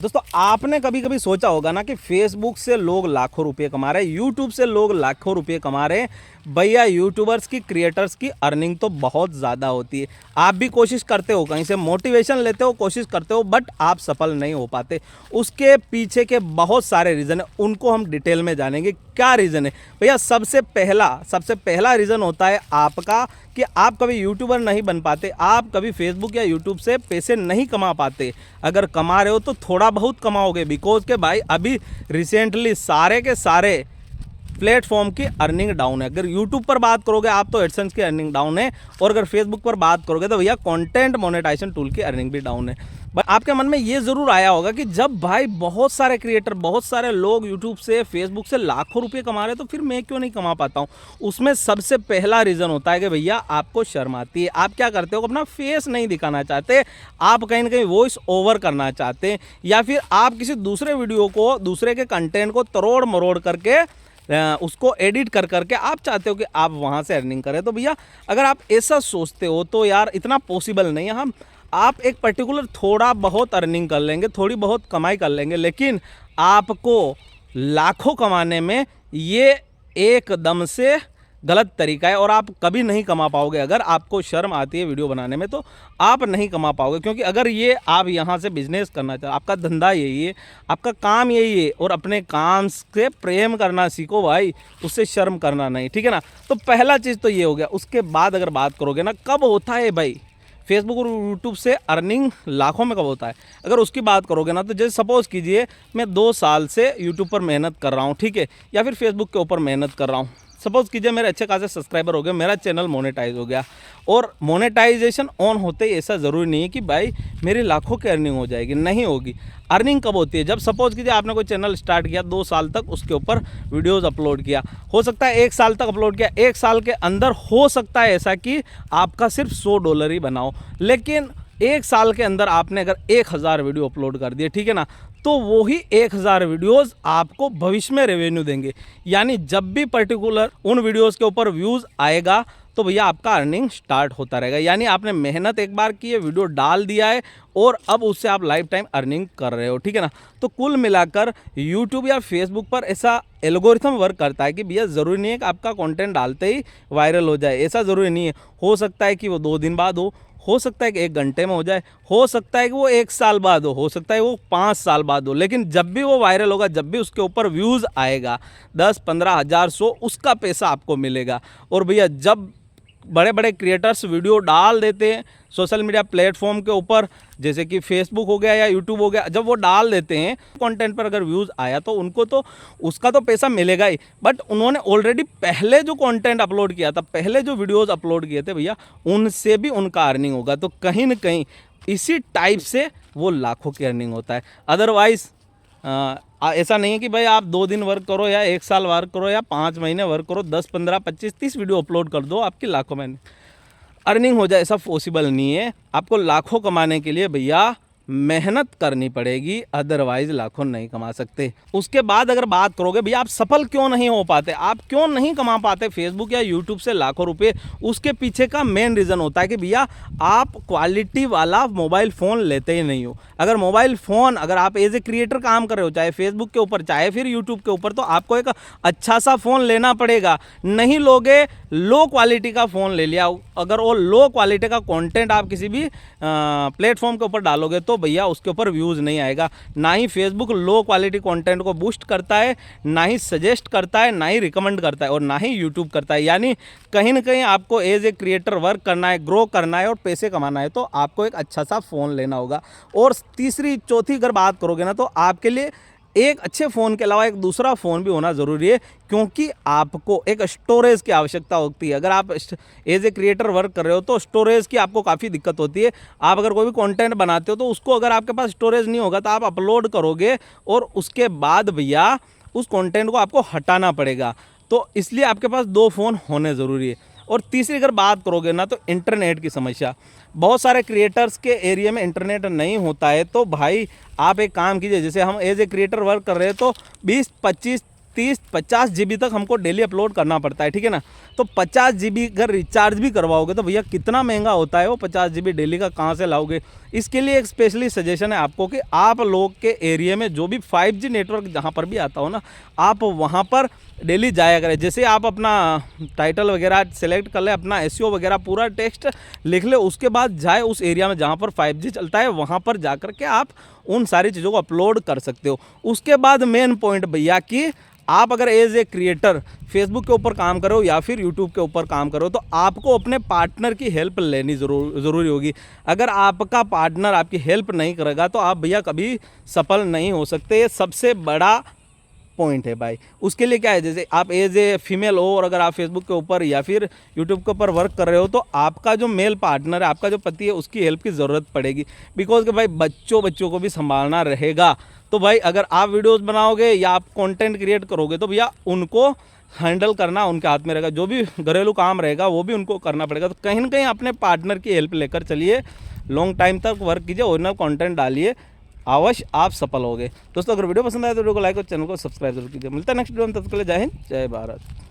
दोस्तों आपने कभी कभी सोचा होगा ना कि फेसबुक से लोग लाखों रुपए कमा रहे हैं, यूट्यूब से लोग लाखों रुपए कमा रहे हैं। भैया यूट्यूबर्स की क्रिएटर्स की अर्निंग तो बहुत ज़्यादा होती है। आप भी कोशिश करते हो, कहीं से मोटिवेशन लेते हो, कोशिश करते हो, बट आप सफल नहीं हो पाते। उसके पीछे के बहुत सारे रीज़न है, उनको हम डिटेल में जानेंगे क्या रीज़न है। भैया सबसे पहला रीज़न होता है आपका कि आप कभी यूट्यूबर नहीं बन पाते, आप कभी फेसबुक या यूट्यूब से पैसे नहीं कमा पाते। अगर कमा रहे हो तो थोड़ा बहुत कमाओगे, बिकॉज के भाई अभी रिसेंटली सारे के सारे प्लेटफॉर्म की अर्निंग डाउन है। अगर यूट्यूब पर बात करोगे आप तो एडसेंस की अर्निंग डाउन है, और अगर फेसबुक पर बात करोगे तो भैया कंटेंट मोनेटाइजेशन टूल की अर्निंग भी डाउन है। बट आपके मन में ये ज़रूर आया होगा कि जब भाई बहुत सारे क्रिएटर, बहुत सारे लोग यूट्यूब से, फेसबुक से लाखों रुपए कमा रहे हैं तो फिर मैं क्यों नहीं कमा पाता हूँ। उसमें सबसे पहला रीज़न होता है कि भैया आपको शर्म आती है। आप क्या करते हो, अपना फेस नहीं दिखाना चाहते, आप कहीं ना कहीं वॉइस ओवर करना चाहते हैं, या फिर आप किसी दूसरे वीडियो को, दूसरे के कंटेंट को तरोड़ मरोड़ करके उसको एडिट कर करके आप चाहते हो कि आप वहाँ से अर्निंग करें। तो भैया अगर आप ऐसा सोचते हो तो यार इतना पॉसिबल नहीं है। हम आप एक पर्टिकुलर थोड़ा बहुत अर्निंग कर लेंगे, थोड़ी बहुत कमाई कर लेंगे, लेकिन आपको लाखों कमाने में ये एकदम से गलत तरीका है, और आप कभी नहीं कमा पाओगे। अगर आपको शर्म आती है वीडियो बनाने में तो आप नहीं कमा पाओगे, क्योंकि अगर ये आप यहाँ से बिजनेस करना चाहते, आपका धंधा यही है, आपका काम यही है, और अपने काम से प्रेम करना सीखो भाई, उससे शर्म करना नहीं, ठीक है ना। तो पहला चीज़ तो ये हो गया। उसके बाद अगर बात करोगे ना कब होता है भाई फेसबुक और यूट्यूब से अर्निंग लाखों में कब होता है, अगर उसकी बात करोगे ना तो जैसे सपोज़ कीजिए मैं 2 साल से यूट्यूब पर मेहनत कर रहा हूँ, ठीक है, या फिर फेसबुक के ऊपर मेहनत कर रहा हूँ। सपोज़ कीजिए मेरे अच्छे खासे सब्सक्राइबर हो गए, मेरा चैनल मोनेटाइज हो गया, और मोनेटाइजेशन ऑन होते ही ऐसा ज़रूरी नहीं है कि भाई मेरी लाखों की अर्निंग हो जाएगी, नहीं होगी। अर्निंग कब होती है, जब सपोज़ कीजिए आपने कोई चैनल स्टार्ट किया, 2 साल तक उसके ऊपर वीडियोज़ अपलोड किया, हो सकता है 1 साल तक अपलोड किया, 1 साल के अंदर हो सकता है ऐसा कि आपका सिर्फ $100 ही बनाओ, लेकिन 1 साल के अंदर आपने अगर 1000 वीडियो अपलोड कर दिए, ठीक है ना, तो वो ही 1000 वीडियोस आपको भविष्य में रेवेन्यू देंगे। यानी जब भी पर्टिकुलर उन वीडियोस के ऊपर व्यूज़ आएगा तो भैया आपका अर्निंग स्टार्ट होता रहेगा। यानी आपने मेहनत एक बार की है, वीडियो डाल दिया है, और अब उससे आप लाइफ टाइम अर्निंग कर रहे हो, ठीक है ना। तो कुल मिलाकर यूट्यूब या फेसबुक पर ऐसा एल्गोरिथम वर्क करता है कि भैया ज़रूरी नहीं है कि आपका कंटेंट डालते ही वायरल हो जाए, ऐसा ज़रूरी नहीं है। हो सकता है कि वो 2 दिन बाद हो सकता है कि 1 घंटे में हो जाए, हो सकता है कि वो 1 साल बाद हो सकता है वो 5 साल बाद हो, लेकिन जब भी वो वायरल होगा, जब भी उसके ऊपर व्यूज़ आएगा 10, 15 हज़ार, 100, उसका पैसा आपको मिलेगा। और भैया जब बड़े बड़े क्रिएटर्स वीडियो डाल देते हैं सोशल मीडिया प्लेटफॉर्म के ऊपर, जैसे कि फेसबुक हो गया या यूट्यूब हो गया, जब वो डाल देते हैं कंटेंट पर अगर व्यूज़ आया तो उनको तो उसका तो पैसा मिलेगा ही, बट उन्होंने ऑलरेडी पहले जो कंटेंट अपलोड किया था, पहले जो वीडियोज़ अपलोड किए थे भैया, उनसे भी उनका अर्निंग होगा। तो कहीं ना कहीं इसी टाइप से वो लाखों की अर्निंग होता है। अदरवाइज़ ऐसा नहीं है कि भाई आप 2 दिन वर्क करो या 1 साल वर्क करो या 5 महीने वर्क करो, 10, 15, 25, 30 वीडियो अपलोड कर दो, आपकी लाखों में अर्निंग हो जाए, ऐसा पॉसिबल नहीं है। आपको लाखों कमाने के लिए भैया मेहनत करनी पड़ेगी, अदरवाइज लाखों नहीं कमा सकते। उसके बाद अगर बात करोगे भैया आप सफल क्यों नहीं हो पाते, आप क्यों नहीं कमा पाते फेसबुक या यूट्यूब से लाखों रुपए, उसके पीछे का मेन रीज़न होता है कि भैया आप क्वालिटी वाला मोबाइल फ़ोन लेते ही नहीं हो। अगर मोबाइल फ़ोन, अगर आप एज ए क्रिएटर काम कर रहे हो, चाहे फेसबुक के ऊपर चाहे फिर यूट्यूब के ऊपर, तो आपको एक अच्छा सा फ़ोन लेना पड़ेगा। नहीं लोगे, लो क्वालिटी का फ़ोन ले लिया, अगर वो लो क्वालिटी का कंटेंट आप किसी भी प्लेटफॉर्म के ऊपर डालोगे तो भैया उसके ऊपर व्यूज़ नहीं आएगा। ना ही फेसबुक लो क्वालिटी कंटेंट को बूस्ट करता है, ना ही सजेस्ट करता है, ना ही रिकमेंड करता है, और ना ही यूट्यूब करता है। यानी कहीं ना कहीं आपको एज ए क्रिएटर वर्क करना है, ग्रो करना है और पैसे कमाना है, तो आपको एक अच्छा सा फ़ोन लेना होगा। और तीसरी चौथी अगर बात करोगे ना, तो आपके लिए एक अच्छे फ़ोन के अलावा एक दूसरा फ़ोन भी होना ज़रूरी है, क्योंकि आपको एक स्टोरेज की आवश्यकता होती है। अगर आप एज ए क्रिएटर वर्क कर रहे हो तो स्टोरेज की आपको काफ़ी दिक्कत होती है। आप अगर कोई भी कंटेंट बनाते हो तो उसको अगर आपके पास स्टोरेज नहीं होगा तो आप अपलोड करोगे, और उसके बाद भैया उस कंटेंट को आपको हटाना पड़ेगा। तो इसलिए आपके पास 2 फ़ोन होने ज़रूरी है। और तीसरी अगर बात करोगे ना, तो इंटरनेट की समस्या, बहुत सारे क्रिएटर्स के एरिया में इंटरनेट नहीं होता है। तो भाई आप एक काम कीजिए, जैसे हम एज ए क्रिएटर वर्क कर रहे हैं तो 20, 25, 30-50 GB तक हमको डेली अपलोड करना पड़ता है, ठीक है ना। तो 50 GB अगर रिचार्ज भी करवाओगे तो भैया कितना महंगा होता है वो 50 GB डेली का, कहाँ से लाओगे। इसके लिए एक स्पेशली सजेशन है आपको कि आप लोग के एरिया में जो भी 5G नेटवर्क जहाँ पर भी आता हो ना, आप वहाँ पर डेली जाया करें। जैसे आप अपना टाइटल वगैरह सेलेक्ट कर ले, अपना एसईओ वगैरह पूरा टेक्स्ट लिख ले, उसके बाद जाए उस एरिया में जहाँ पर 5G चलता है, वहाँ पर जा कर के आप उन सारी चीज़ों को अपलोड कर सकते हो। उसके बाद मेन पॉइंट भैया कि आप अगर एज ए क्रिएटर फेसबुक के ऊपर काम करो या फिर यूट्यूब के ऊपर काम करो, तो आपको अपने पार्टनर की हेल्प लेनी ज़रूरी होगी। अगर आपका पार्टनर आपकी हेल्प नहीं करेगा तो आप भैया कभी सफल नहीं हो सकते। ये सबसे बड़ा पॉइंट है भाई। उसके लिए क्या है, जैसे आप एज ए फीमेल हो और अगर आप फेसबुक के ऊपर या फिर यूट्यूब के ऊपर वर्क कर रहे हो, तो आपका जो मेल पार्टनर है, आपका जो पति है, उसकी हेल्प की ज़रूरत पड़ेगी। बिकॉज कि भाई बच्चों को भी संभालना रहेगा। तो भाई अगर आप वीडियोस बनाओगे या आप कंटेंट क्रिएट करोगे तो भैया उनको हैंडल करना उनके हाथ में रहेगा। जो भी घरेलू काम रहेगा वो भी उनको करना पड़ेगा। तो कहीं ना कहीं अपने पार्टनर की हेल्प लेकर चलिए, लॉन्ग टाइम तक वर्क कीजिए, ओरिजिनल कंटेंट डालिए, अवश्य आप सफल होगे। दोस्तों अगर वीडियो पसंद आए तो वीडियो को लाइक और चैनल को सब्सक्राइब जरूर कीजिए। मिलता है नेक्स्ट वीडियो में, तब तक के लिए जय हिंद, जय भारत।